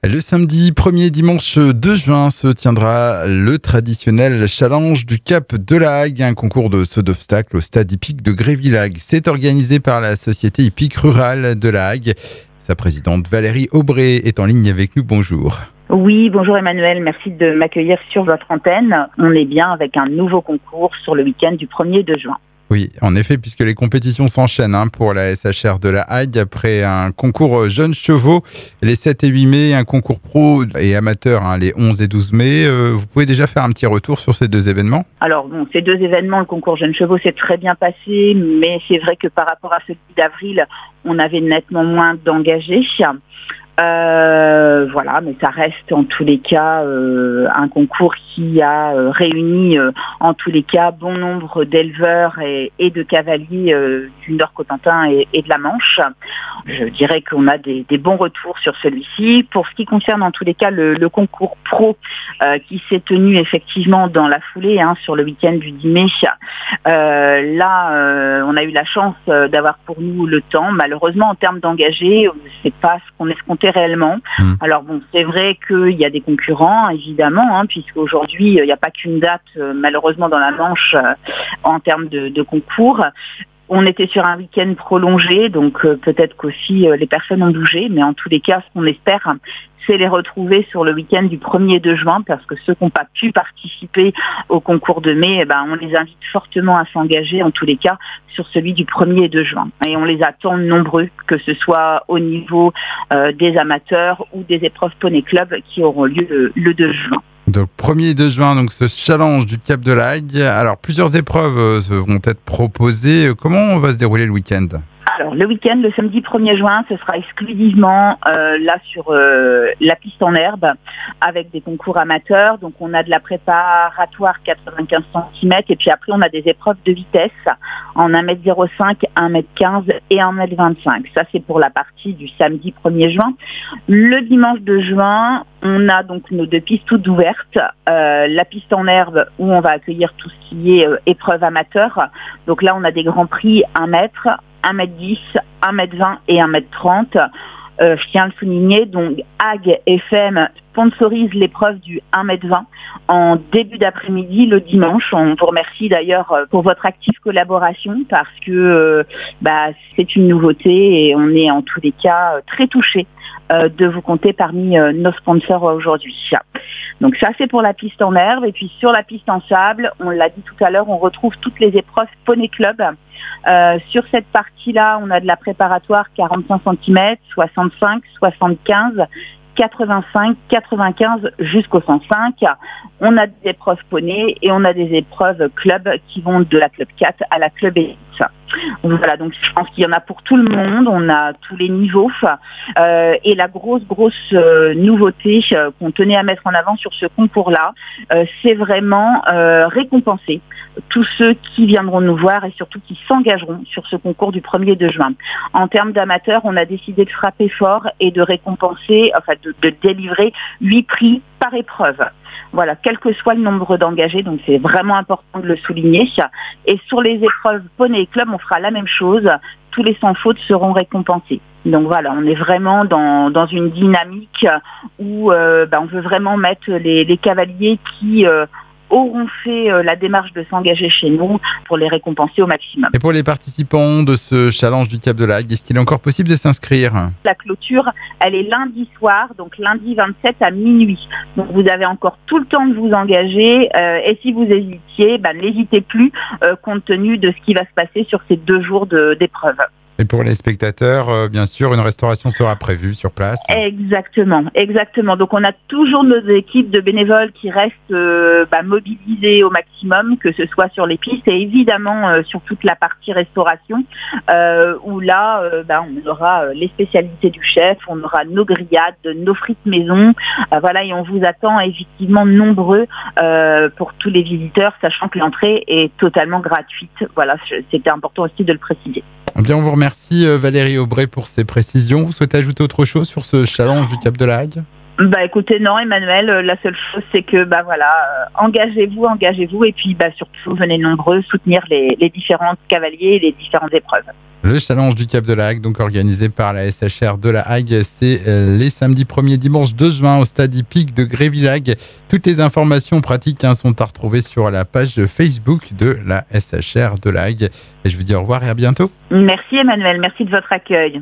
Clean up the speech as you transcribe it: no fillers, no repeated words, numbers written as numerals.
Le samedi 1er dimanche 2 juin se tiendra le traditionnel challenge du Cap de la Hague, un concours de saut d'obstacles au stade hippique de Grévy-Hague. C'est organisé par la Société hippique rurale de la Hague. Sa présidente Valérie Aubray est en ligne avec nous. Bonjour. Oui, bonjour Emmanuel, merci de m'accueillir sur votre antenne. On est bien avec un nouveau concours sur le week-end du 1er de juin. Oui, en effet, puisque les compétitions s'enchaînent pour la SHR de la Hague, après un concours jeunes chevaux les 7 et 8 mai, un concours pro et amateur les 11 et 12 mai. Vous pouvez déjà faire un petit retour sur ces deux événements ? Alors bon, ces deux événements, le concours jeunes chevaux s'est très bien passé, mais c'est vrai que par rapport à celui d'avril, on avait nettement moins d'engagés. Voilà, mais ça reste en tous les cas un concours qui a réuni en tous les cas bon nombre d'éleveurs et de cavaliers du Nord-Cotentin et de la Manche. Je dirais qu'on a des bons retours sur celui-ci. Pour ce qui concerne en tous les cas le concours pro qui s'est tenu effectivement dans la foulée sur le week-end du 10 mai, là on a eu la chance d'avoir pour nous le temps. Malheureusement en termes d'engagés, c'est pas ce qu'on escomptait réellement. Alors bon, c'est vrai qu'il y a des concurrents, évidemment, puisqu'aujourd'hui, il n'y a pas qu'une date, malheureusement, dans la Manche en termes de concours. On était sur un week-end prolongé, donc peut-être qu'aussi les personnes ont bougé, mais en tous les cas, ce qu'on espère, c'est les retrouver sur le week-end du 1er de juin, parce que ceux qui n'ont pas pu participer au concours de mai, on les invite fortement à s'engager, en tous les cas, sur celui du 1er de juin. Et on les attend nombreux, que ce soit au niveau des amateurs ou des épreuves Poney Club qui auront lieu le 2 juin. Donc 1er de juin, donc ce challenge du Cap de la Hague. Alors plusieurs épreuves vont être proposées. Comment va se dérouler le week-end ? Alors, le week-end, le samedi 1er juin, ce sera exclusivement là sur la piste en herbe avec des concours amateurs. Donc, on a de la préparatoire 95 cm et puis après, on a des épreuves de vitesse en 1m05, 1m15 et 1m25. Ça, c'est pour la partie du samedi 1er juin. Le dimanche 2 juin, on a donc nos deux pistes toutes ouvertes. La piste en herbe où on va accueillir tout ce qui est épreuve amateur. Donc là, on a des grands prix 1 mètre, 1m10, 1m20 et 1m30. Je tiens à le souligner, donc Hague FM sponsorise l'épreuve du 1m20 en début d'après-midi le dimanche. On vous remercie d'ailleurs pour votre active collaboration parce que c'est une nouveauté et on est en tous les cas très touchés de vous compter parmi nos sponsors aujourd'hui. Donc ça c'est pour la piste en herbe et puis sur la piste en sable, on l'a dit tout à l'heure, on retrouve toutes les épreuves Poney Club. Sur cette partie-là, on a de la préparatoire 45 cm, 65, 75, 85, 95 jusqu'au 105. On a des épreuves poney et on a des épreuves club qui vont de la club 4 à la club élite. Voilà, donc je pense qu'il y en a pour tout le monde, on a tous les niveaux et la grosse nouveauté qu'on tenait à mettre en avant sur ce concours-là, c'est vraiment récompenser tous ceux qui viendront nous voir et surtout qui s'engageront sur ce concours du 1er de juin. En termes d'amateurs, on a décidé de frapper fort et de récompenser, de délivrer 8 prix par épreuve. Voilà, quel que soit le nombre d'engagés, donc c'est vraiment important de le souligner. Et sur les épreuves Poney Club, on fera la même chose. Tous les sans faute seront récompensés. Donc voilà, on est vraiment dans une dynamique où on veut vraiment mettre les cavaliers qui auront fait la démarche de s'engager chez nous pour les récompenser au maximum. Et pour les participants de ce challenge du Cap de la Hague, est-ce qu'il est encore possible de s'inscrire ? La clôture, elle est lundi soir, donc lundi 27 à minuit. Donc vous avez encore tout le temps de vous engager et si vous hésitiez, n'hésitez plus compte tenu de ce qui va se passer sur ces 2 jours d'épreuve. Et pour les spectateurs, bien sûr, une restauration sera prévue sur place. Exactement. Donc on a toujours nos équipes de bénévoles qui restent mobilisées au maximum, que ce soit sur les pistes et évidemment sur toute la partie restauration, où là, on aura les spécialités du chef, on aura nos grillades, nos frites maison, et on vous attend effectivement nombreux pour tous les visiteurs, sachant que l'entrée est totalement gratuite. Voilà, c'était important aussi de le préciser. Bien, on vous remercie Valérie Aubray pour ces précisions. Vous souhaitez ajouter autre chose sur ce challenge du Cap de la Hague ? Écoutez, non Emmanuel, la seule chose c'est que engagez-vous et puis surtout venez nombreux soutenir les différents cavaliers et les différentes épreuves. Le challenge du Cap de la Hague, donc organisé par la SHR de la Hague, c'est les samedis 1er dimanche 2 juin au stade hippique de Grévy-Laghe. Toutes les informations pratiques sont à retrouver sur la page Facebook de la SHR de la Hague. Et je vous dis au revoir et à bientôt. Merci Emmanuel, merci de votre accueil.